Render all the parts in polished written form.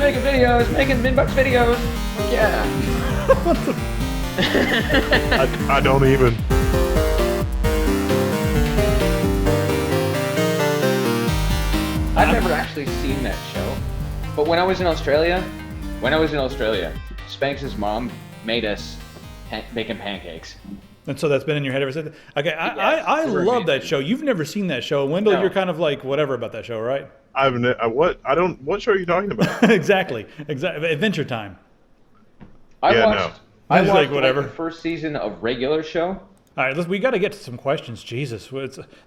making videos, making inbox videos. Yeah. I don't even. I've never actually seen that show, but when I was in Australia, Spanx' mom made us bacon pancakes. And so that's been in your head ever since. Okay, Yes, I super love that amazing. show. You've never seen that show, Wendell. No. You're kind of like whatever about that show, right? What show are you talking about? exactly. Adventure Time. I Yeah, watched Just like whatever. the first season of regular show. All right, we got to get to some questions. Jesus,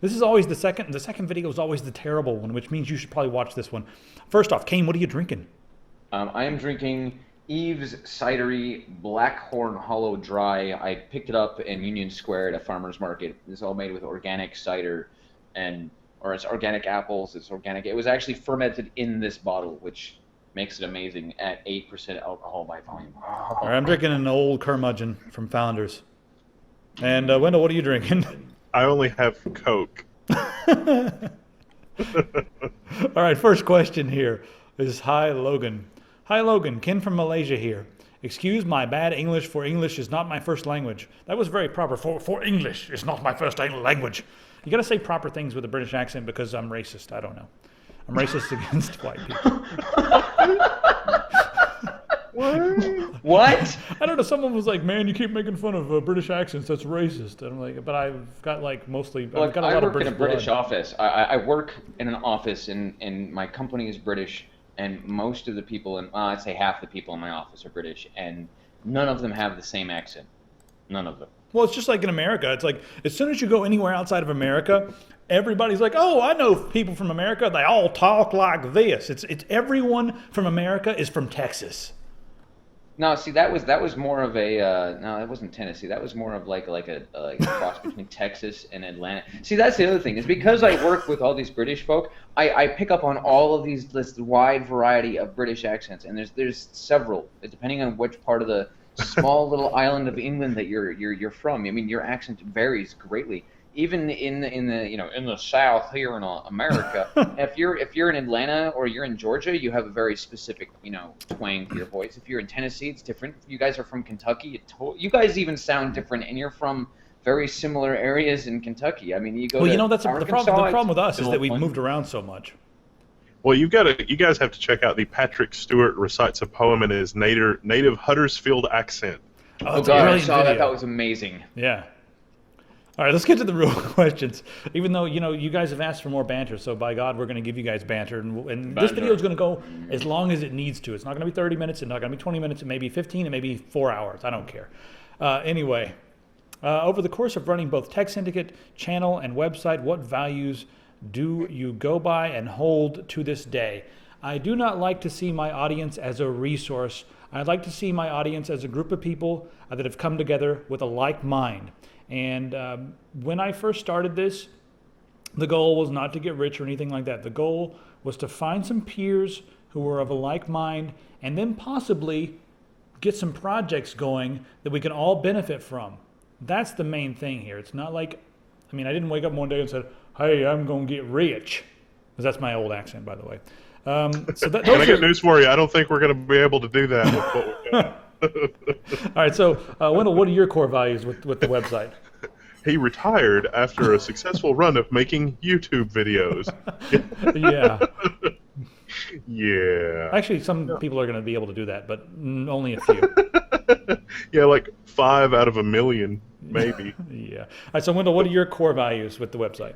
this is always the second. The second video is always the terrible one, which means you should probably watch this one. First off, Kane, what are you drinking? I am drinking Eve's Cidery Blackhorn Hollow Dry. I picked it up in Union Square at a farmer's market. It's all made with organic cider, or it's organic apples. It's organic. It was actually fermented in this bottle, which makes it amazing at 8% alcohol by volume. All right, I'm drinking an old curmudgeon from Founders. And Wendell, what are you drinking? I only have Coke. All right, first question here is Hi Logan. Hi Logan, Ken from Malaysia here. Excuse my bad English, for English is not my first language. That was very proper. For English is not my first language. You got to say proper things with a British accent because I'm racist. I don't know. I'm racist against white people. What? I don't know. Someone was like, "Man, you keep making fun of British accents. That's racist." And I'm like, "But I've got like mostly. I've Look, got a I lot work of in a British British blood." office. I work in an office, and my company is British, and most of the people, I'd say half the people in my office are British, and none of them have the same accent. None of them. Well, it's just like in America. It's like as soon as you go anywhere outside of America, everybody's like, "Oh, I know people from America. They all talk like this." It's everyone from America is from Texas. No, see, that was more of a no, that wasn't Tennessee. That was more of like a cross between Texas and Atlanta. See, that's the other thing is because I work with all these British folk, I pick up on all of this wide variety of British accents, and there's several depending on which part of the small little island of England that you're from. I mean, your accent varies greatly. Even in the South here in America, if you're in Atlanta or you're in Georgia, you have a very specific twang to your voice. If you're in Tennessee, it's different. If you guys are from Kentucky, you guys even sound different, and you're from very similar areas in Kentucky. I mean, you go. Well, that's the Arkansas, problem with us is it's that we've one- moved around so much. Well, you guys have to check out the Patrick Stewart recites a poem in his native Huddersfield accent. Oh it's a God, I brilliant saw that. video. That was amazing. Yeah. All right, let's get to the real questions. Even though, you guys have asked for more banter, so by God, we're going to give you guys banter. And this video is going to go as long as it needs to. It's not going to be 30 minutes. It's not going to be 20 minutes. It may be 15. It may be 4 hours. I don't care. Anyway, over the course of running both Tech Syndicate channel and website, what values do you go by and hold to this day? I do not like to see my audience as a resource. I'd like to see my audience as a group of people that have come together with a like mind. And when I first started this, the goal was not to get rich or anything like that. The goal was to find some peers who were of a like mind and then possibly get some projects going that we can all benefit from. That's the main thing here. It's not like, I didn't wake up one day and said, "Hey, I'm going to get rich." Because that's my old accent, by the way. So Can I get news for you? I don't think we're going to be able to do that with what we've got. All right, so Wendell, what are your core values with the website? He retired after a successful run of making YouTube videos. Yeah. Yeah. Actually, some people are going to be able to do that, but only a few. Yeah, like 5 out of a million, maybe. Yeah. All right, so Wendell, what are your core values with the website?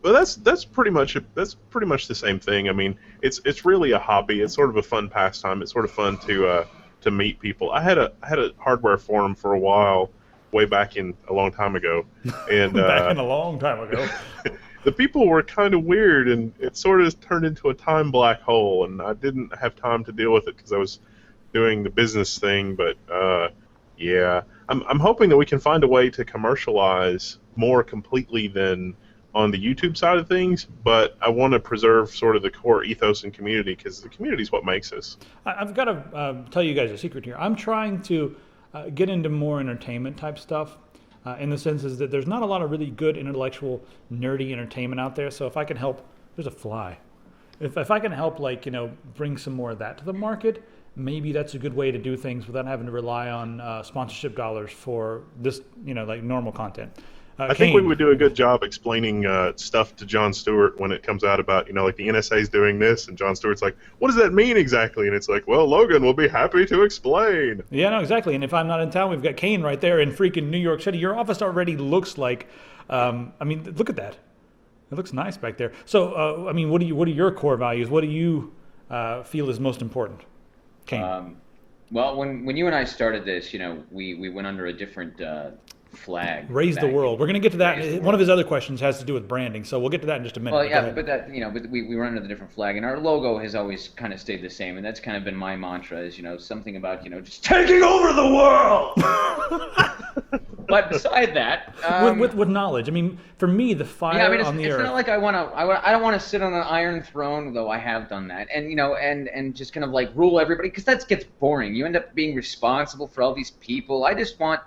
Well, that's pretty much the same thing. I mean, it's really a hobby. It's sort of a fun pastime. It's sort of fun to meet people. I had a hardware forum for a while, way back in a long time ago, and Back in a long time ago. the people were kind of weird, and it sort of turned into a time black hole. And I didn't have time to deal with it because I was doing the business thing. But yeah, I'm hoping that we can find a way to commercialize more completely than on the YouTube side of things, but I want to preserve sort of the core ethos and community because the community is what makes us. I've got to tell you guys a secret here. I'm trying to get into more entertainment type stuff in the sense is that there's not a lot of really good intellectual, nerdy entertainment out there. So if I can help, there's a fly. if I can help, like, bring some more of that to the market, maybe that's a good way to do things without having to rely on sponsorship dollars for this, like normal content. I think we would do a good job explaining stuff to Jon Stewart when it comes out about, like the NSA's doing this, and Jon Stewart's like, what does that mean exactly? And it's like, well, Logan will be happy to explain. Yeah, no, exactly. And if I'm not in town, we've got Kane right there in freaking New York City. Your office already looks like, look at that. It looks nice back there. So, what are your core values? What do you feel is most important, Kane? Well, when you and I started this, we went under a different flag. Raise the world. We're going to get to that. One of his other questions has to do with branding, so we'll get to that in just a minute. Well, yeah, but we were under the different flag, and our logo has always kind of stayed the same, and that's kind of been my mantra, is something about just taking over the world. But beside that, with knowledge, for me, the fire on the earth. It's not like I don't want to sit on an iron throne, though I have done that, and and just kind of like rule everybody, because that gets boring. You end up being responsible for all these people. I just want.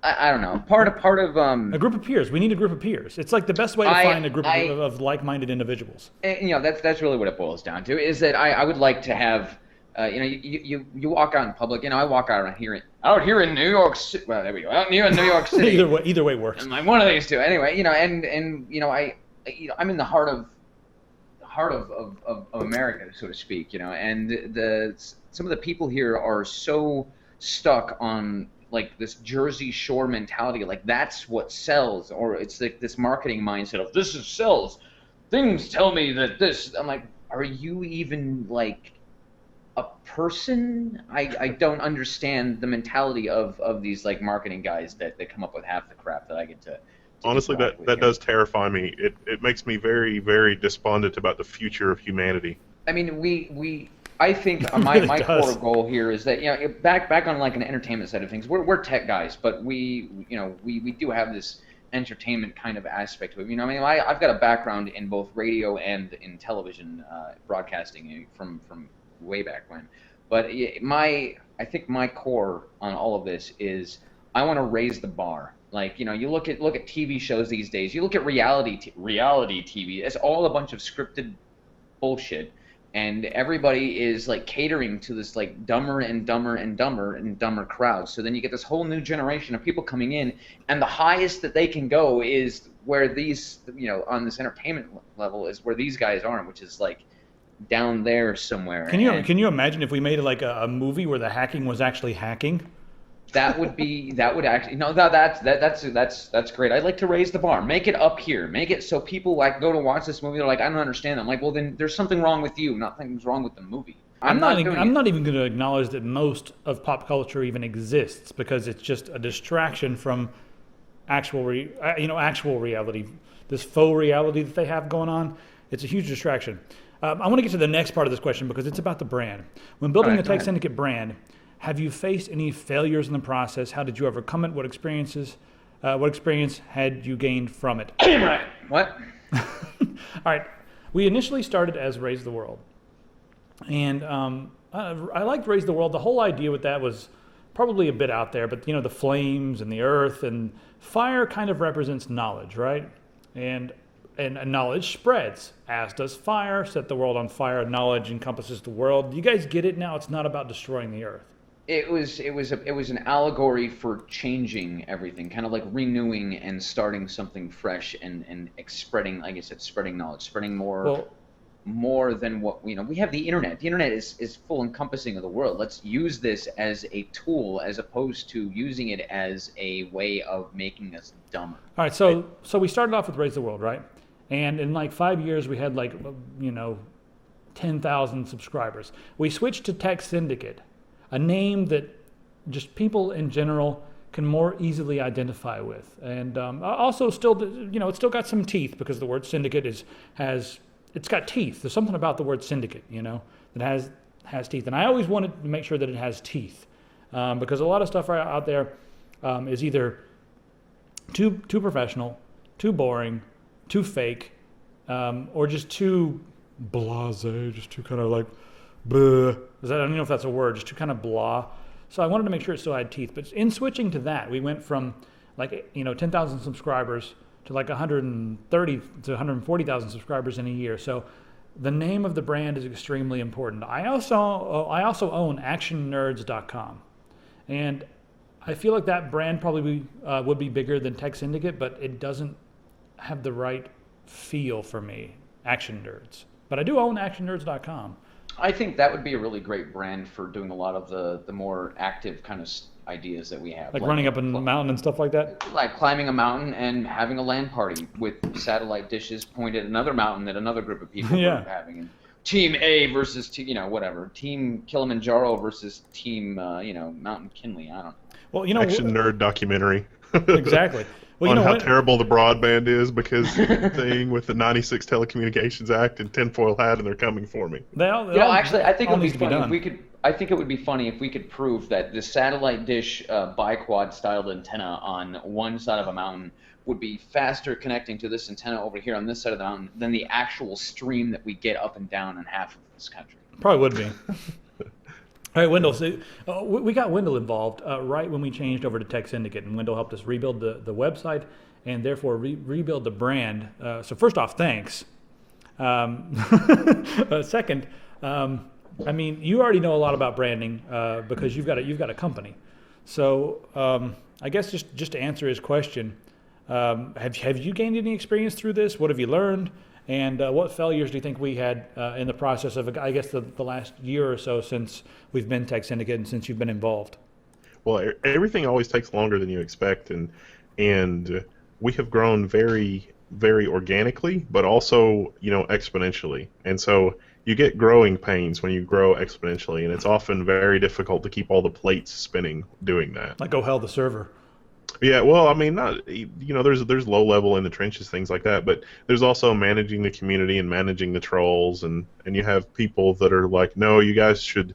I don't know. Part of a group of peers. We need a group of peers. It's like the best way to find a group of like-minded individuals. That's really what it boils down to. Is that I would like to have, you walk out in public. I walk out here in New York City. Well, there we go. Out here in New York City. either way works. And like one of these two. Anyway, I'm in the heart of America, so to speak. And some of the people here are so stuck on like this Jersey Shore mentality, like that's what sells, or it's like this marketing mindset of this is sells. Things tell me that this. I'm like, are you even like a person? I don't understand the mentality of these like marketing guys that come up with half the crap that I get to honestly, that does terrify me. It makes me very, very despondent about the future of humanity. I think my core goal here is that back on like an entertainment side of things, we're tech guys, but we do have this entertainment kind of aspect to it. I've got a background in both radio and in television broadcasting from way back when. But I think my core on all of this is I want to raise the bar. Like you look at TV shows these days. You look at reality TV. It's all a bunch of scripted bullshit. And everybody is like catering to this like dumber and dumber and dumber and dumber crowd. So then you get this whole new generation of people coming in, and the highest that they can go is where these, on this entertainment level is where these guys are, which is like down there somewhere. Can you imagine if we made like a movie where the hacking was actually hacking? That's great. I'd like to raise the bar, make it up here, make it so people like go to watch this movie. They're like, I don't understand. I'm like, well, then there's something wrong with you. Nothing's wrong with the movie. I'm not even going to acknowledge that most of pop culture even exists, because it's just a distraction from actual reality. This faux reality that they have going on, it's a huge distraction. I want to get to the next part of this question because it's about the brand. When building the Tech Syndicate brand, have you faced any failures in the process? How did you overcome it? What experience had you gained from it? What? All right. We initially started as Raise the World. And I liked Raise the World. The whole idea with that was probably a bit out there, but the flames and the earth and fire kind of represents knowledge, right? And knowledge spreads, as does fire. Set the world on fire. Knowledge encompasses the world. You guys get it now? It's not about destroying the earth. It was an allegory for changing everything, kind of like renewing and starting something fresh and spreading, like I said, spreading knowledge, spreading more than what we have the internet. The internet is full encompassing of the world. Let's use this as a tool as opposed to using it as a way of making us dumber. All right, so we started off with Raise the World, right? And in like 5 years we had 10,000 subscribers. We switched to Tech Syndicate, a name that just people in general can more easily identify with, and also still, it's still got some teeth because the word syndicate has got teeth. There's something about the word syndicate, that has teeth, and I always wanted to make sure that it has teeth, because a lot of stuff out there is either too professional, too boring, too fake, or just too blasé, just too kind of like. Bleh. I don't know if that's a word, just to kind of blah. So I wanted to make sure it still had teeth. But in switching to that, we went from 10,000 subscribers to 130 to 140,000 subscribers in a year. So the name of the brand is extremely important. I also own actionnerds.com, and I feel like that brand probably would be bigger than Tech Syndicate, but it doesn't have the right feel for me, Action Nerds. But I do own actionnerds.com. I think that would be a really great brand for doing a lot of the more active kind of ideas that we have. Like running up a mountain and stuff like that? Like climbing a mountain and having a LAN party with satellite dishes pointed at another mountain that another group of people were having. And Team A versus, whatever. Team Kilimanjaro versus Team, Mount McKinley. I don't know. Well, Action Nerd documentary. Exactly. Well, on how terrible the broadband is because thing with the 96 Telecommunications Act and tinfoil hat, and they're coming for me. Actually, I think it would be funny if we could. I think it would be funny if we could prove that the satellite dish biquad styled antenna on one side of a mountain would be faster connecting to this antenna over here on this side of the mountain than the actual stream that we get up and down in half of this country. Probably would be. All right, Wendell. So we got Wendell involved right when we changed over to Tech Syndicate, and Wendell helped us rebuild the website and therefore rebuild the brand. So first off, thanks. Second, you already know a lot about branding because you've got a company. So I guess just to answer his question, have you gained any experience through this? What have you learned? And what failures do you think we had in the process of, I guess, the last year or so since we've been Tech Syndicate and since you've been involved? Well, everything always takes longer than you expect, and we have grown very, very organically, but also, exponentially. And so you get growing pains when you grow exponentially, and it's often very difficult to keep all the plates spinning doing that. Like, oh hell, the server. Yeah, well, there's low level in the trenches, things like that, but there's also managing the community and managing the trolls, and you have people that are like, no, you guys should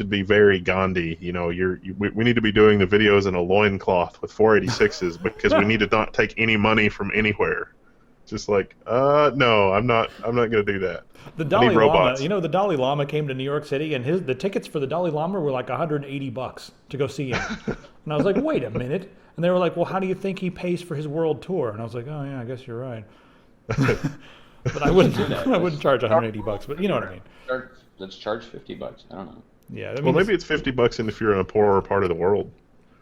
be very Gandhi. We need to be doing the videos in a loincloth with 486s because we need to not take any money from anywhere. Just like, no, I'm not gonna do that. The Dalai Lama, the Dalai Lama came to New York City, and the tickets for the Dalai Lama were like $180 to go see him. And I was like, wait a minute. And they were like, well, how do you think he pays for his world tour? And I was like, oh yeah, I guess you're right. But I wouldn't charge $180, but you know what I mean. Let's charge $50. I don't know. Yeah. Well, maybe it's $50 if you're in a poorer part of the world.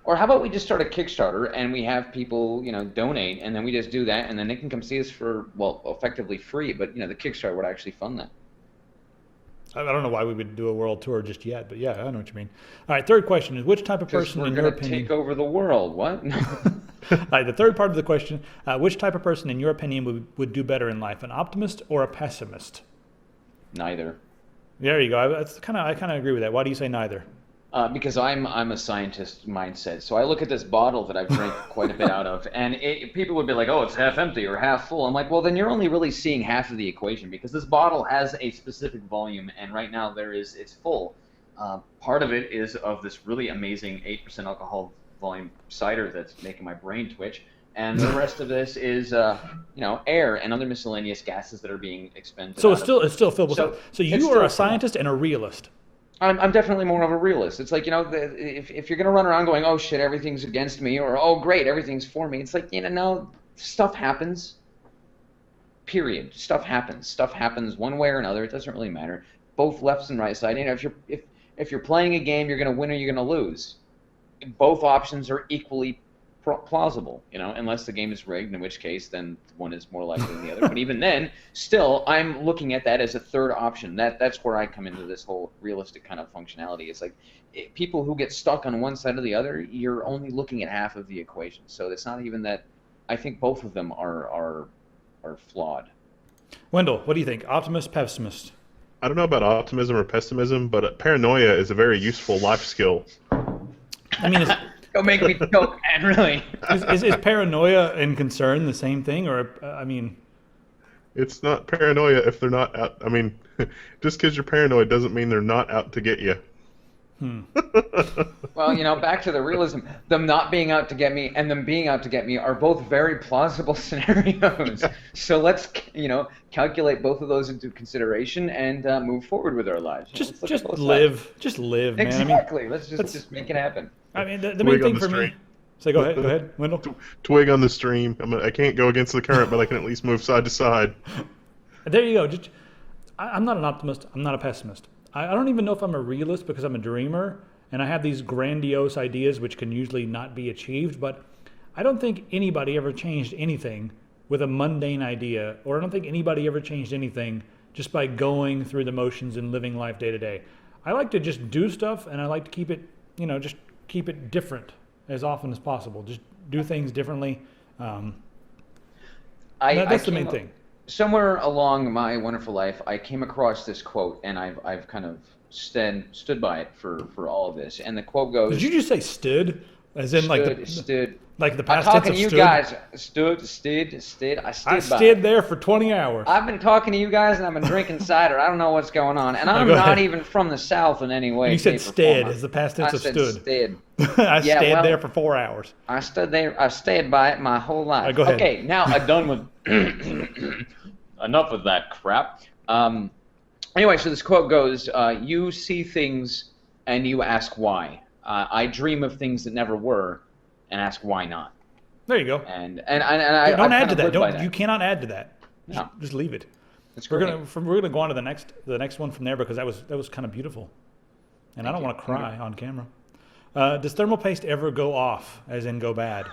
Or how about we just start a Kickstarter and we have people, donate, and then we just do that, and then they can come see us for, effectively free. But the Kickstarter would actually fund that. I don't know why we would do a world tour just yet, but yeah, I know what you mean. All right, third question is, which type of person, in your opinion... We're going to take over the world. What? All right, the third part of the question, which type of person, in your opinion, would do better in life, an optimist or a pessimist? Neither. There you go. I kind of agree with that. Why do you say neither? Because I'm a scientist mindset. So I look at this bottle that I've drank quite a bit out of, and people would be like, oh, it's half empty or half full. I'm like, well, then you're only really seeing half of the equation, because this bottle has a specific volume, and right now it's full. Part of it is of this really amazing 8% alcohol volume cider that's making my brain twitch, and the rest of this is air and other miscellaneous gases that are being expended. So it's still filled with. So you are a scientist and a realist. I'm definitely more of a realist. It's like, if you're going to run around going, oh, shit, everything's against me, or, oh, great, everything's for me, it's like, no, stuff happens, period. Stuff happens. Stuff happens one way or another. It doesn't really matter. Both left and right side. If you're playing a game, you're going to win or you're going to lose. Both options are equally plausible, unless the game is rigged, in which case then one is more likely than the other. But even then, still, I'm looking at that as a third option. That's where I come into this whole realistic kind of functionality. It's like people who get stuck on one side or the other, you're only looking at half of the equation. So it's not even that. I think both of them are flawed. Wendell, what do you think? Optimist, pessimist? I don't know about optimism or pessimism, but paranoia is a very useful life skill. I mean, don't make me joke, man, really. Is paranoia and concern the same thing, or It's not paranoia if they're not out. Just because you're paranoid doesn't mean they're not out to get you. Well, back to the realism. Them not being out to get me and them being out to get me are both very plausible scenarios. So let's, calculate both of those into consideration and move forward with our lives. Just live. Just live, man. Exactly. Let's just make it happen. The main thing for me. So go ahead, Wendell. Twig on the stream. I can't go against the current, but I can at least move side to side. There you go. I'm not an optimist. I'm not a pessimist. I don't even know if I'm a realist because I'm a dreamer and I have these grandiose ideas which can usually not be achieved. But I don't think anybody ever changed anything with a mundane idea, or I don't think anybody ever changed anything just by going through the motions and living life day to day. I like to just do stuff, and I like to keep it, just keep it different as often as possible. Just do things differently. That's the main thing. Somewhere along my wonderful life, I came across this quote, and I've kind of stood by it for all of this. And the quote goes. Did you just say stood? As in stood. Like the I'm past tense talking of to you stood? guys. Stood. I stood there for 20 hours. I've been talking to you guys, and I've been drinking cider. I don't know what's going on, and I'm not even from the South in any way. You said stead as the past tense of stood. Stead. I stayed there for 4 hours. I stood there. I stayed by it my whole life. Go ahead. Okay, now I'm done with enough of that crap. Anyway, so this quote goes: "You see things and you ask why. I dream of things that never were, and ask why not." There you go. And I don't add to that. Don't you cannot add to that. No. Just leave it. We're gonna go on to the next one from there because that was kind of beautiful, and I don't want to cry on camera. Does thermal paste ever go off, as in go bad?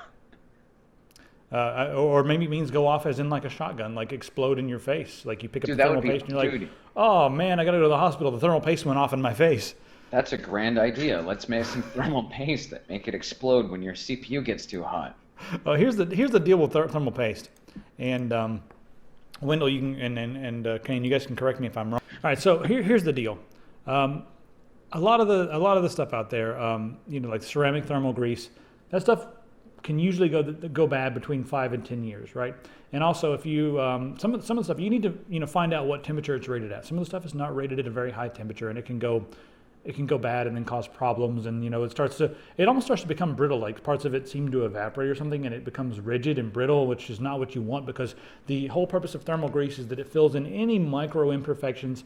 Or maybe it means go off as in like a shotgun, like explode in your face. Like you pick up the thermal paste and you're like, oh man, I gotta go to the hospital. The thermal paste went off in my face. That's a grand idea. Let's make some thermal paste that make it explode when your CPU gets too hot. Well, here's the deal with thermal paste, and Wendell, you can and Kane, you guys can correct me if I'm wrong. All right, so here's the deal. A lot of the stuff out there, like ceramic thermal grease, that stuff can usually go bad between 5 and 10 years, right? And also, if you some of the stuff you need to find out what temperature it's rated at. Some of the stuff is not rated at a very high temperature, and it can go bad and then cause problems, and it almost starts to become brittle. Like parts of it seem to evaporate or something, and it becomes rigid and brittle, which is not what you want, because the whole purpose of thermal grease is that it fills in any micro imperfections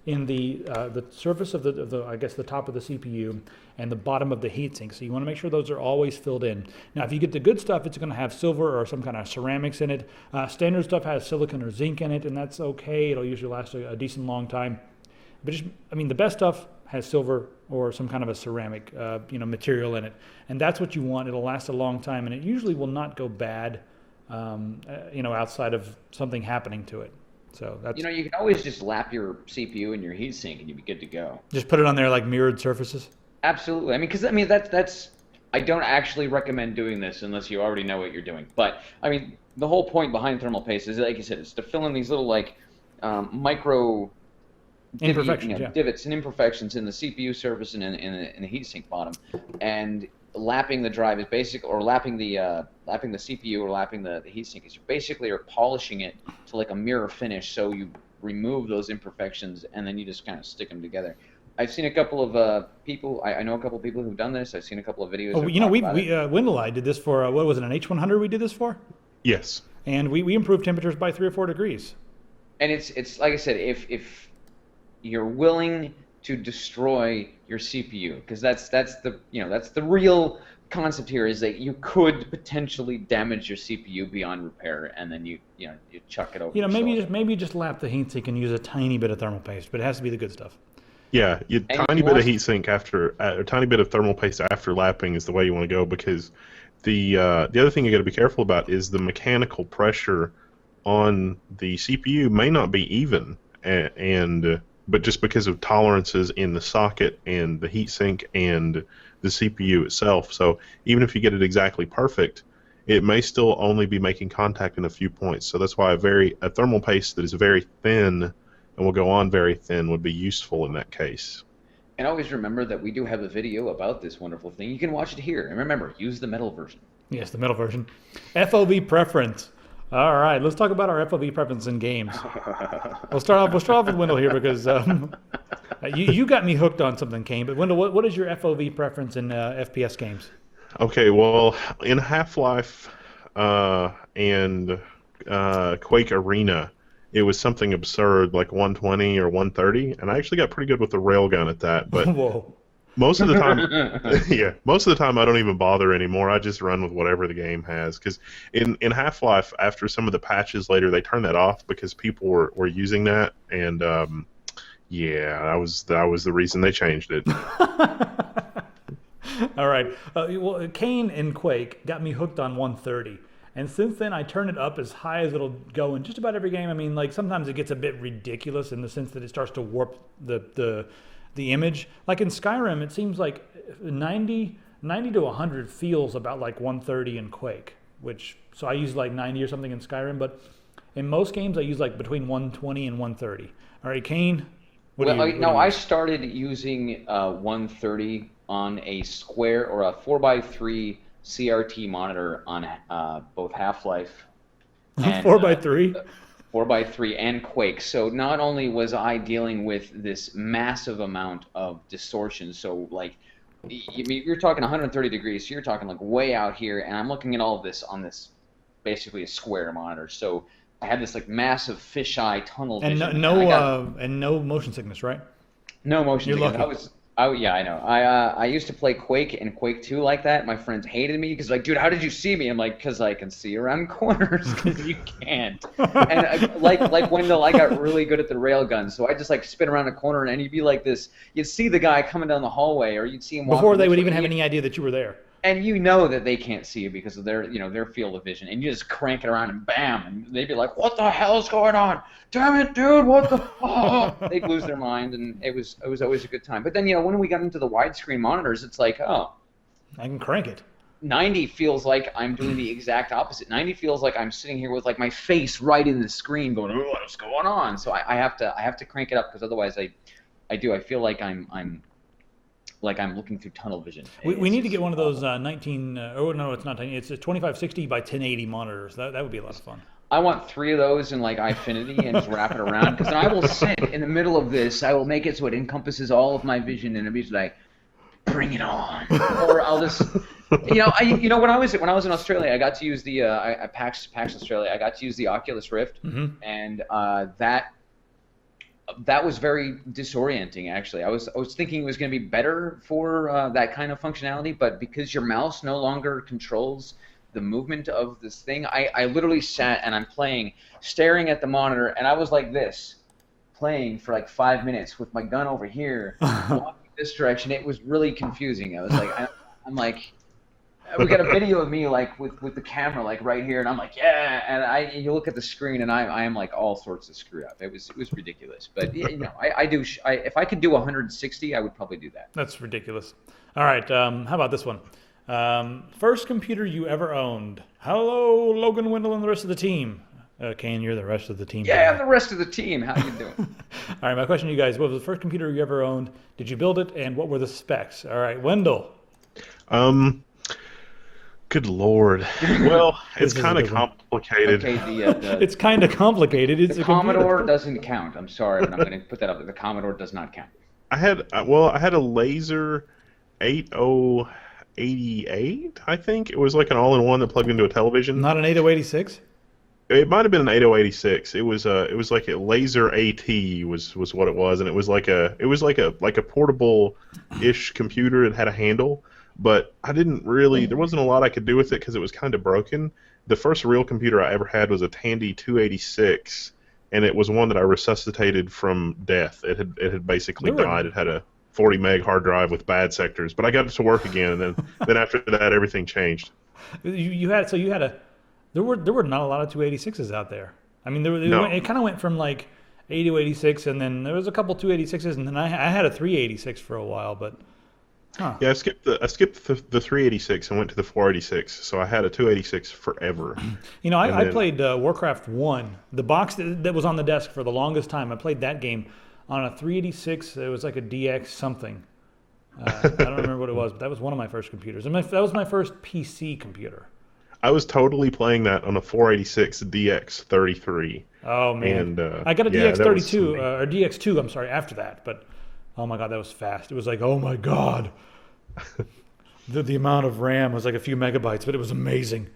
in the surface of the top of the CPU and the bottom of the heatsink. So you want to make sure those are always filled in. Now, if you get the good stuff, it's going to have silver or some kind of ceramics in it. Standard stuff has silicon or zinc in it, and that's okay. It'll usually last a decent long time. But the best stuff has silver or some kind of a ceramic, material in it, and that's what you want. It'll last a long time, and it usually will not go bad, outside of something happening to it. So that's you can always just lap your CPU in your heatsink and you'd be good to go. Just put it on there like mirrored surfaces. Absolutely. That's. I don't actually recommend doing this unless you already know what you're doing. But the whole point behind thermal paste is, like you said, is to fill in these little micro divots and imperfections in the CPU surface and in the heatsink bottom, and lapping the drive is basic, or lapping the CPU or lapping the heatsink is you're polishing it to like a mirror finish. So you remove those imperfections and then you just kind of stick them together. I've seen a couple of people. I know a couple of people who've done this. I've seen a couple of videos. Wendell and I did this for what was it, an H100? We did this for. Yes. And we improved temperatures by 3 or 4 degrees. And it's like I said, if you're willing to destroy your CPU, because that's the real concept here, is that you could potentially damage your CPU beyond repair, and then you chuck it over. Maybe just lap the heatsink and use a tiny bit of thermal paste, but it has to be the good stuff. Yeah, tiny bit of heatsink after, a tiny bit of thermal paste after lapping is the way you want to go, because the other thing you got to be careful about is the mechanical pressure on the CPU may not be even, but just because of tolerances in the socket and the heatsink and the CPU itself. So even if you get it exactly perfect, it may still only be making contact in a few points. So that's why a thermal paste that is very thin and will go on very thin would be useful in that case. And always remember that we do have a video about this wonderful thing. You can watch it here. And remember, use the metal version. Yes, the metal version. FOV preference. All right, let's talk about our FOV preference in games. We'll start off with Wendell here, because you got me hooked on something, Kane. But Wendell, what is your FOV preference in FPS games? Okay, well, in Half-Life and Quake Arena, it was something absurd like 120 or 130, and I actually got pretty good with the railgun at that. But whoa. Most of the time, yeah, most of the time I don't even bother anymore. I just run with whatever the game has. Because in Half-Life, after some of the patches later, they turned that off because people were using that, and yeah, that was the reason they changed it. All right. Well, Kane in Quake got me hooked on 130. And since then, I turn it up as high as it'll go in just about every game. I mean, like sometimes it gets a bit ridiculous in the sense that it starts to warp the image. Like in Skyrim, it seems like 90 to 100 feels about like 130 in Quake, so I use like 90 or something in Skyrim, but in most games I use like between 120 and 130. All right, Kane. I started using 130 on a square or a 4x3 CRT monitor on both Half-Life and 4x3? 4x3 and Quake. So not only was I dealing with this massive amount of distortion, so like you're talking 130 degrees, so you're talking like way out here, and I'm looking at all of this on this basically a square monitor. So I had this like massive fisheye tunnel vision. And no motion sickness, right? No motion sickness. Lucky. Yeah, I know. I used to play Quake and Quake 2 like that. My friends hated me because like, dude, how did you see me? I'm like, because I can see around corners because you can't. And like when I got really good at the railgun, so I just like spin around a corner and you'd be like this. You'd see the guy coming down the hallway, or you'd see him before they would even have any idea that you were there. And you know that they can't see you because of their field of vision, and you just crank it around and bam, and they'd be like, "What the hell's going on? Damn it, dude! What the?" Oh. They'd lose their mind, and it was always a good time. But then when we got into the widescreen monitors, it's like, oh, I can crank it. 90 feels like I'm doing the exact opposite. 90 feels like I'm sitting here with like my face right in the screen, going, "Oh, what's going on?" So I have to crank it up because otherwise I feel like I'm looking through tunnel vision. We need to get one of those 19. Oh no, it's not 19. It's a 2560 by 1080 monitors. That would be a lot of fun. I want 3 of those in like Eyefinity and just wrap it around, because then I will sit in the middle of this. I will make it so it encompasses all of my vision, and it'll be like, bring it on. Or I'll just, when I was in Australia, I got to use the PAX Australia. I got to use the Oculus Rift, and that was very disorienting, actually. I was thinking it was going to be better for that kind of functionality, but because your mouse no longer controls the movement of this thing, I literally sat and I'm playing, staring at the monitor, and I was like this, playing for like 5 minutes with my gun over here, walking this direction. It was really confusing. I was like, I'm like, we got a video of me like with the camera like right here, and I'm like, yeah, and you look at the screen, and I am like all sorts of screwed up. It was ridiculous, but if I could do 160, I would probably do that. That's ridiculous. All right, how about this one? First computer you ever owned. Hello, Logan Wendell and the rest of the team. Kane, you're the rest of the team. Yeah, I'm the rest of the team. How you doing? All right, my question to you guys: what was the first computer you ever owned? Did you build it, and what were the specs? All right, Wendell. Good Lord. Well, it's kind of complicated. Okay, it's kind of complicated. It's the Commodore doesn't count. I'm sorry, but I'm going to put that up there. The Commodore does not count. I had a Laser 8088, I think. It was like an all-in-one that plugged into a television. Not an 8086? It might have been an 8086. It was like a Laser AT was what it was, and it was like a portable-ish computer. It had a handle. But there wasn't a lot I could do with it because it was kind of broken. The first real computer I ever had was a Tandy 286, and it was one that I resuscitated from death. It had basically died. It had a 40 meg hard drive with bad sectors, but I got it to work again, and then after that everything changed. There were not a lot of 286s out there. I mean, it kind of went from like 8086, and then there was a couple 286s, and then I had a 386 for a while, but. Huh. Yeah, I skipped the 386 and went to the 486, so I had a 286 forever. I played Warcraft 1, the box that was on the desk for the longest time. I played that game on a 386. It was like a DX something. I don't remember what it was, but that was one of my first computers. And that was my first PC computer. I was totally playing that on a 486 DX33. Oh, man. And, I got a DX32, or DX2, I'm sorry, after that, but... Oh my God, that was fast. It was like, oh my God. The amount of RAM was like a few megabytes, but it was amazing.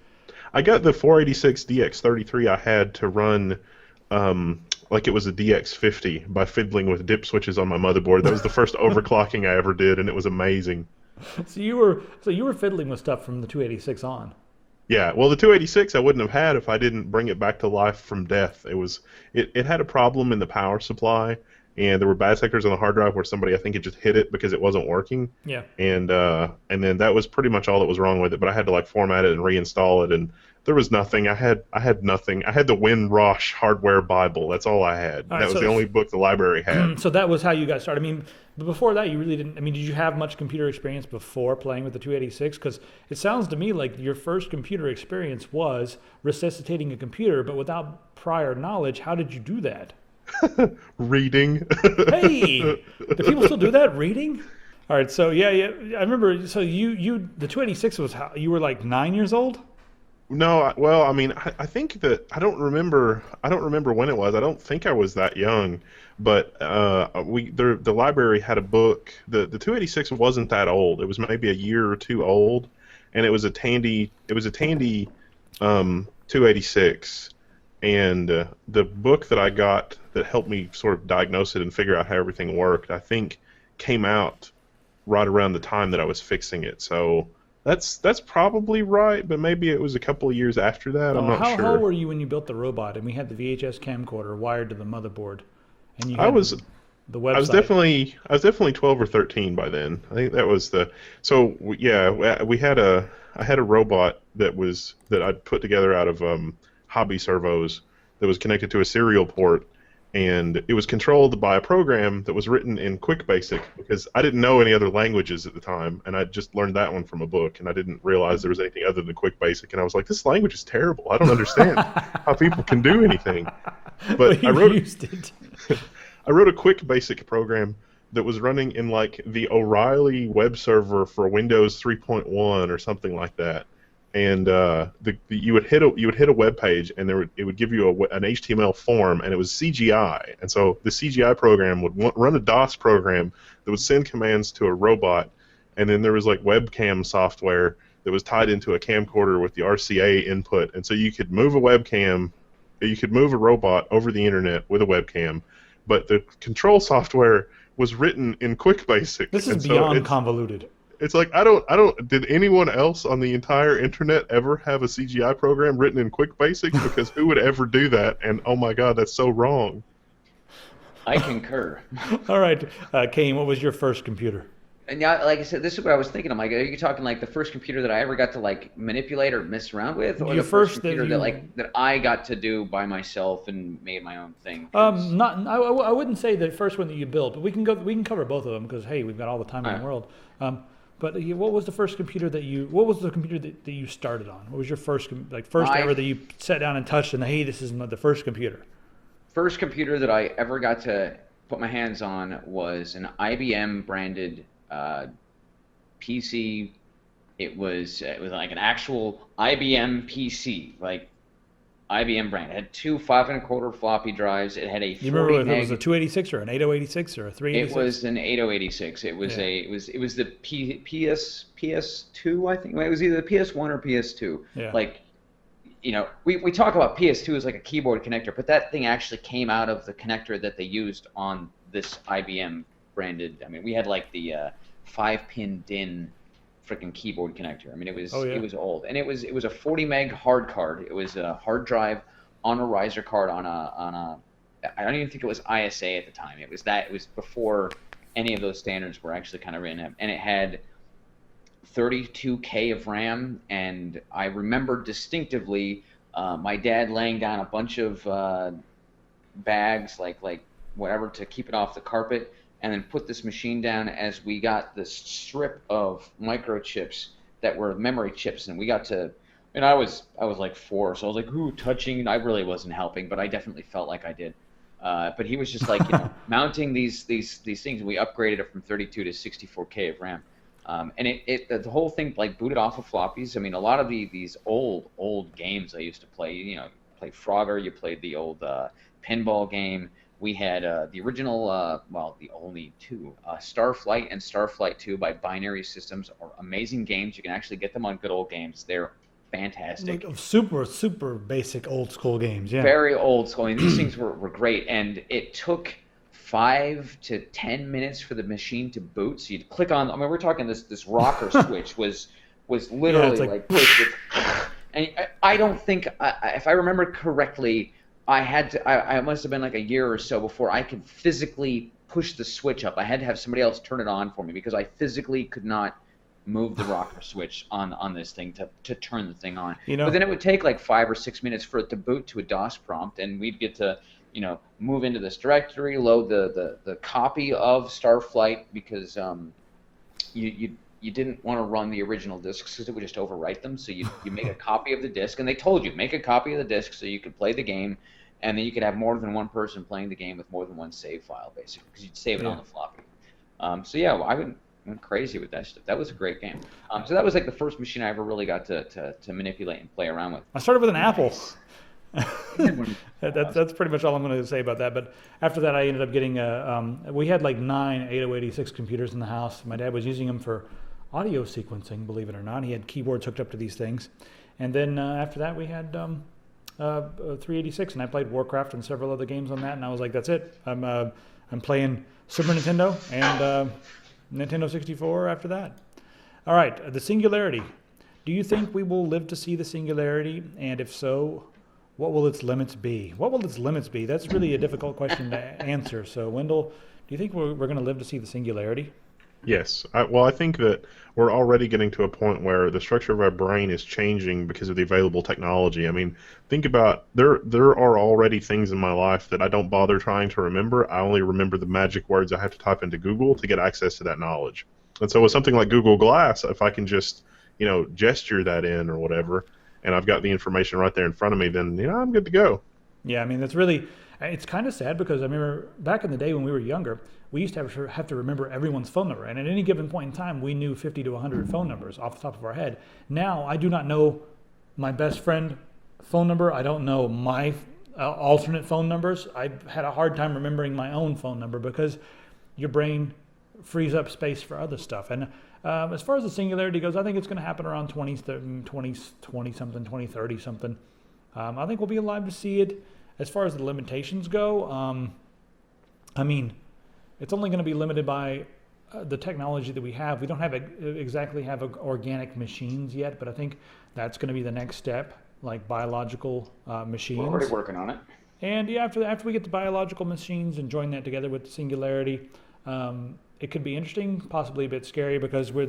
I got the 486 DX33 I had to run like it was a DX50 by fiddling with dip switches on my motherboard. That was the first overclocking I ever did, and it was amazing. So you were fiddling with stuff from the 286 on. Yeah, well, the 286 I wouldn't have had if I didn't bring it back to life from death. It had a problem in the power supply, and there were bad sectors on the hard drive where somebody, I think, had just hit it because it wasn't working. Yeah. And then that was pretty much all that was wrong with it. But I had to like format it and reinstall it, and there was nothing. I had nothing. I had the WinRosh hardware Bible. That's all I had. All right, That was so the only book the library had. So that was how you got started. I mean, but before that, you really didn't. I mean, did you have much computer experience before playing with the 286? Because it sounds to me like your first computer experience was resuscitating a computer, but without prior knowledge. How did you do that? Reading. Hey, do people still do that? Reading? All right. So yeah. I remember. So the 286 was how you were like 9 years old. No, well, I mean, I think that I don't remember. I don't remember when it was. I don't think I was that young, but the library had a book. The 286 wasn't that old. It was maybe a year or two old, and it was a Tandy 286, and the book that I got that helped me sort of diagnose it and figure out how everything worked, I think, came out right around the time that I was fixing it. So. That's probably right, but maybe it was a couple of years after that. I'm not sure. How old were you when you built the robot? And we had the VHS camcorder wired to the motherboard, and you had I was the website. I was definitely 12 or 13 by then. I think that was the yeah. I had a robot that I'd put together out of hobby servos that was connected to a serial port, and it was controlled by a program that was written in QuickBasic because I didn't know any other languages at the time, and I just learned that one from a book, and I didn't realize there was anything other than QuickBasic, and I was like, this language is terrible. I don't understand how people can do anything. But I wrote I wrote a QuickBasic program that was running in like the O'Reilly web server for Windows 3.1 or something like that. And you would hit a web page, and it would give you an HTML form, and it was CGI. And so the CGI program would run a DOS program that would send commands to a robot, and then there was like webcam software that was tied into a camcorder with the RCA input, and so you could move a robot over the internet with a webcam, but the control software was written in QuickBasic. This is beyond convoluted. It's like did anyone else on the entire internet ever have a CGI program written in QuickBasic? Because who would ever do that? And oh my god, that's so wrong. I concur. All right, Kane, what was your first computer? And yeah, like I said, this is what I was thinking. I'm like, are you talking like the first computer that I ever got to like manipulate or mess around with, or the first computer that I got to do by myself and made my own thing? I wouldn't say the first one that you built, but we can cover both of them because hey, we've got all the time in the world. But what was the first computer that you started on? What was your first ever that you sat down and touched and hey, this is the first computer? First computer that I ever got to put my hands on was an IBM branded PC. It was like an actual IBM PC, like IBM brand. It had two 5 1/4 floppy drives. It had a 40 You remember if it was a 286 or an 8086 or a 386? It was an 8086. It was it was the PS2, I think. It was either the PS1 or PS2. Yeah. Like, you know, we talk about PS2 as like a keyboard connector, but that thing actually came out of the connector that they used on this IBM branded. I mean, we had like the 5-pin DIN freaking keyboard connector. I mean, it was it was old, and it was a 40 meg hard card. It was a hard drive on a riser card on a I don't even think it was ISA at the time. It was before any of those standards were actually kind of written up, and it had 32K of RAM. And I remember distinctively my dad laying down a bunch of bags like whatever to keep it off the carpet, and then put this machine down as we got this strip of microchips that were memory chips, and we got to, and I was like 4, so I was like, ooh, touching, and I really wasn't helping, but I definitely felt like I did. But he was just like, you know, mounting these things, and we upgraded it from 32 to 64K of RAM. And the whole thing like booted off of floppies. I mean, a lot of these old games I used to play, you know, you played Frogger, you played the old pinball game. We had the original, the only two, Starflight and Starflight 2 by Binary Systems are amazing games. You can actually get them on Good Old Games. They're fantastic. Like super basic old school games. Yeah. Very old school. I mean, these things were great, and it took 5 to 10 minutes for the machine to boot. So you'd click on. I mean, we're talking this rocker switch was Yeah, it's literally like and I don't think, if I remember correctly, I must have been like a year or so before I could physically push the switch up. I had to have somebody else turn it on for me because I physically could not move the rocker switch on this thing to turn the thing on. You know, But then it would take like 5 or 6 minutes for it to boot to a DOS prompt, and we'd get to, move into this directory, load the copy of Starflight, because you didn't want to run the original discs because it would just overwrite them. So you make a copy of the disc, and they told you make a copy of the disc so you could play the game, and then you could have more than one person playing the game with more than one save file, basically, because you'd save it on the floppy. So yeah, I went crazy with that stuff. That was a great game. So that was like the first machine I ever really got to manipulate and play around with. I started with an Apple. That's pretty much all I'm going to say about that. But after that, I ended up getting we had like 9 8086 computers in the house. My dad was using them for audio sequencing, believe it or not. He had keyboards hooked up to these things. And then after that, we had 386, and I played Warcraft and several other games on that. And I was like, that's it. I'm playing Super Nintendo and Nintendo 64 after that. All right, the Singularity. Do you think we will live to see the Singularity? And if so, what will its limits be? What will its limits be? That's really a difficult question to answer. So, Wendell, do you think we're going to live to see the Singularity? Yes. I think that we're already getting to a point where the structure of our brain is changing because of the available technology. I mean, think about there are already things in my life that I don't bother trying to remember. I only remember the magic words I have to type into Google to get access to that knowledge. And so with something like Google Glass, if I can just, gesture that in or whatever, and I've got the information right there in front of me, then, I'm good to go. Yeah, I mean, it's kind of sad because I remember back in the day when we were younger, we used to have to remember everyone's phone number. And at any given point in time, we knew 50 to 100 phone numbers off the top of our head. Now, I do not know my best friend phone number. I don't know my alternate phone numbers. I had a hard time remembering my own phone number because your brain frees up space for other stuff. And as far as the Singularity goes, I think it's going to happen around 20something, 2030 something. I think we'll be alive to see it. As far as the limitations go, I mean, it's only going to be limited by the technology that we have. We don't exactly have organic machines yet, but I think that's going to be the next step, like biological machines. We're already working on it. And yeah, after we get the biological machines and join that together with the Singularity, it could be interesting, possibly a bit scary, because we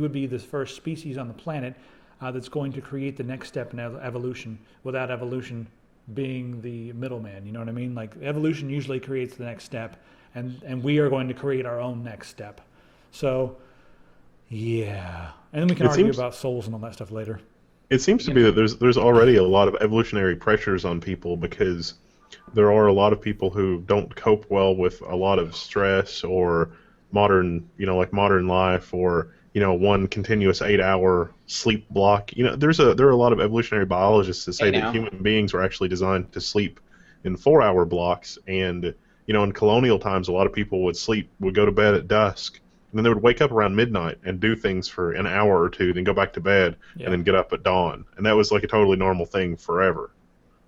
would be the first species on the planet that's going to create the next step in evolution, without evolution being the middleman. You know what I mean? Like, evolution usually creates the next step, and we are going to create our own next step. So, yeah. And then we can argue about souls and all that stuff later. It seems to be that there's already a lot of evolutionary pressures on people, because there are a lot of people who don't cope well with a lot of stress or modern life, or one continuous 8-hour sleep block. There are a lot of evolutionary biologists that say that human beings were actually designed to sleep in 4-hour blocks. And in colonial times, a lot of people would go to bed at dusk, and then they would wake up around midnight and do things for an hour or two, then go back to bed, and then get up at dawn. And that was like a totally normal thing forever.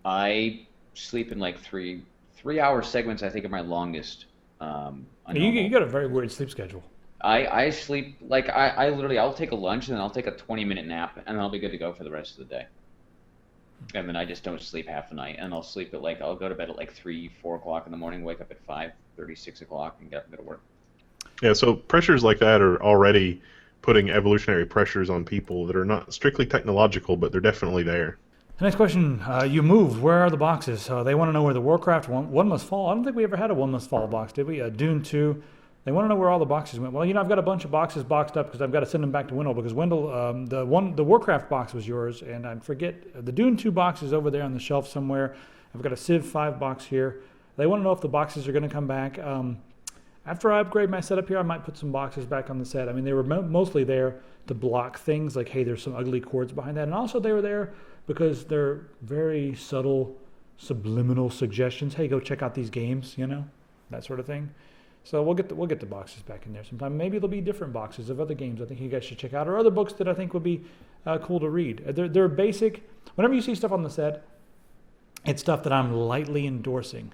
I sleep in like 3-hour segments, I think, are my longest. You got a very weird sleep schedule. I sleep, like, I'll take a lunch, and then I'll take a 20-minute nap, and then I'll be good to go for the rest of the day. And then I just don't sleep half the night, and I'll go to bed at like 3, 4 o'clock in the morning, wake up at 5:30, 6 o'clock, and get up and go to work. Yeah, so pressures like that are already putting evolutionary pressures on people that are not strictly technological, but they're definitely there. The next question, you moved. Where are the boxes? They want to know where the Warcraft one Must Fall. I don't think we ever had a One Must Fall box, did we? Dune 2. They want to know where all the boxes went. Well, I've got a bunch of boxes boxed up because I've got to send them back to Wendell, because Wendell, the Warcraft box was yours, and I forget, the Dune 2 box is over there on the shelf somewhere. I've got a Civ 5 box here. They want to know if the boxes are going to come back. After I upgrade my setup here, I might put some boxes back on the set. I mean, they were mostly there to block things, like, hey, there's some ugly chords behind that. And also they were there because they're very subtle, subliminal suggestions. Hey, go check out these games, that sort of thing. So we'll get the boxes back in there sometime. Maybe there'll be different boxes of other games I think you guys should check out, or other books that I think would be cool to read. They're basic. Whenever you see stuff on the set, it's stuff that I'm lightly endorsing.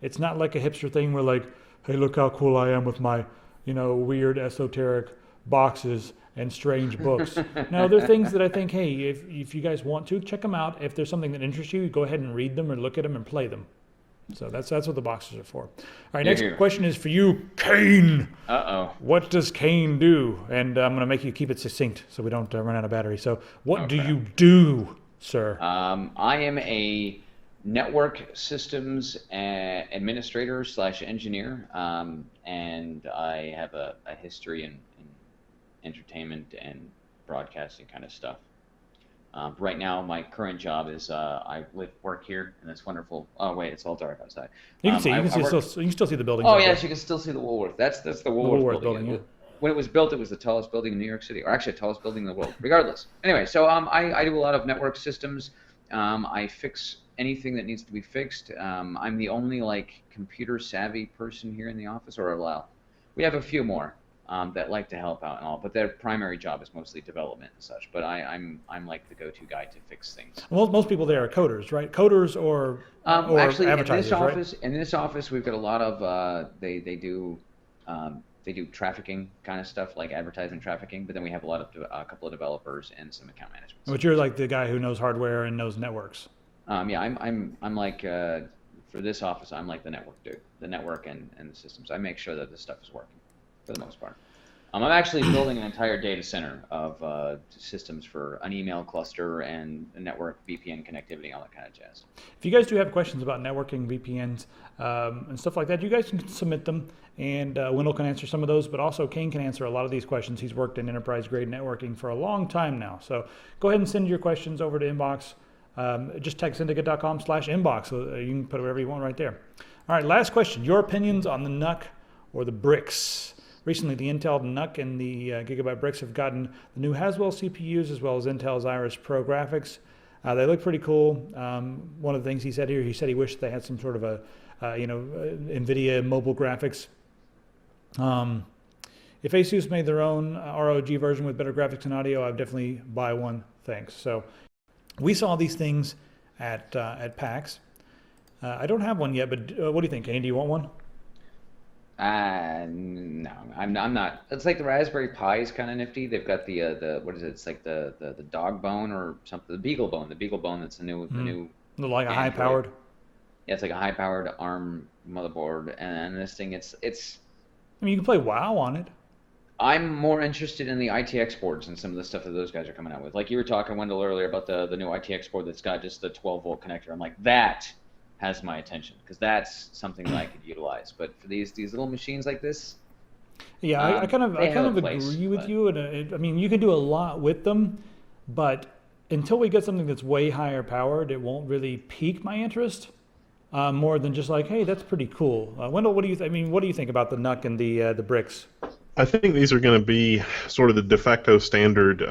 It's not like a hipster thing where like, hey, look how cool I am with my, weird esoteric boxes and strange books. No, they're things that I think, hey, if you guys want to, check them out. If there's something that interests you, go ahead and read them or look at them and play them. So that's what the boxes are for. All right, next question is for you, Kane. Uh-oh. What does Kane do? And I'm going to make you keep it succinct so we don't run out of battery. So what do you do, sir? I am a network systems administrator / engineer, and I have a history in entertainment and broadcasting kind of stuff. Right now, my current job is I work here in this wonderful. Oh wait, it's all dark outside. You can still see the building. Oh yes, you can still see the Woolworth. That's the Woolworth building. Yeah. When it was built, it was the tallest building in New York City, or actually the tallest building in the world. Regardless, anyway, so I do a lot of network systems. I fix anything that needs to be fixed. I'm the only computer savvy person here in the office, we have a few more. That like to help out and all, but their primary job is mostly development and such. But I'm like the go-to guy to fix things. Well, most people there are coders, right? Coders or actually advertisers, in this office we've got a lot of they do trafficking kind of stuff, like advertisement trafficking. But then we have a couple of developers and some account management. But you're like the guy who knows hardware and knows networks. Yeah, I'm like for this office I'm like the network dude, the network and the systems. I make sure that this stuff is working. For the most part. I'm actually building an entire data center of systems for an email cluster and a network VPN connectivity, all that kind of jazz. If you guys do have questions about networking, VPNs, and stuff like that, you guys can submit them, and Wendell can answer some of those, but also Kane can answer a lot of these questions. He's worked in enterprise-grade networking for a long time now. So go ahead and send your questions over to Inbox. Just text syndicate.com/inbox. So you can put whatever you want right there. All right, last question. Your opinions on the NUC or the BRICS? Recently, the Intel NUC and the Gigabyte BRICS have gotten the new Haswell CPUs as well as Intel's Iris Pro graphics. They look pretty cool. One of the things he said here, he said he wished they had some sort of a, NVIDIA mobile graphics. If ASUS made their own ROG version with better graphics and audio, I'd definitely buy one. Thanks. So we saw these things at PAX. I don't have one yet, but what do you think, Kane? Do you want one? No, I'm not. It's like the Raspberry Pi is kind of nifty. They've got the what is it? It's like the dog bone or something. The beagle bone. That's the new. Like a high powered. Yeah, it's like a high powered ARM motherboard, and this thing it's. I mean, you can play WoW on it. I'm more interested in the ITX boards and some of the stuff that those guys are coming out with. Like you were talking, Wendell, earlier about the new ITX board that's got just the 12-volt connector. I'm like, that has my attention because that's something that I could utilize. But for these little machines like this, yeah, I kind of agree with you. And I mean, you can do a lot with them, but until we get something that's way higher powered, it won't really pique my interest. More than just like, hey, that's pretty cool. Wendell, what do you think about the NUC and the BRICS? I think these are going to be sort of the de facto standard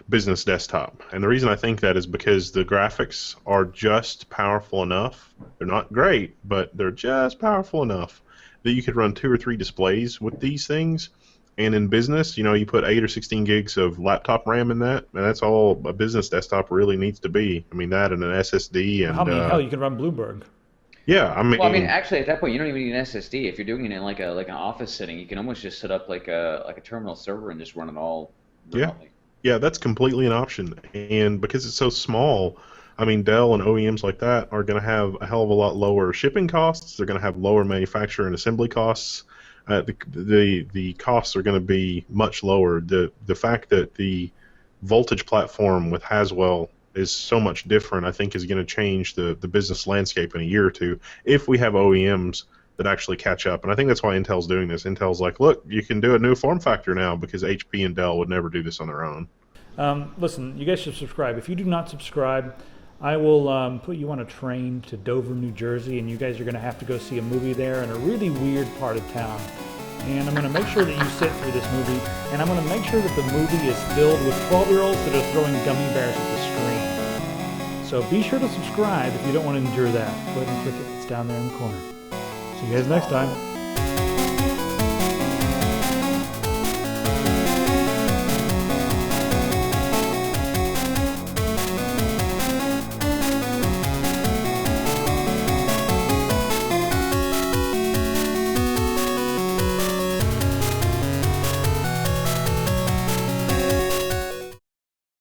business desktop. And the reason I think that is because the graphics are just powerful enough. They're not great, but they're just powerful enough that you could run 2 or 3 displays with these things. And in business, you put 8 or 16 gigs of laptop RAM in that, and that's all a business desktop really needs to be. I mean, that and an SSD. And hell, you can run Bloomberg. Yeah, actually, at that point, you don't even need an SSD. If you're doing it in like an office setting, you can almost just set up like a terminal server and just run it all remotely. Yeah, that's completely an option. And because it's so small, I mean, Dell and OEMs like that are going to have a hell of a lot lower shipping costs. They're going to have lower manufacture and assembly costs. The costs are going to be much lower. The fact that the voltage platform with Haswell is so much different, I think, is going to change the business landscape in a year or two if we have OEMs that actually catch up. And I think that's why Intel's doing this. Intel's like, look, you can do a new form factor now because HP and Dell would never do this on their own. Listen, you guys should subscribe. If you do not subscribe, I will put you on a train to Dover, New Jersey, and you guys are going to have to go see a movie there in a really weird part of town. And I'm going to make sure that you sit through this movie, and I'm going to make sure that the movie is filled with 12-year-olds that are throwing gummy bears at the screen. So be sure to subscribe if you don't want to endure that. Go ahead and click it. It's down there in the corner. See you guys next time.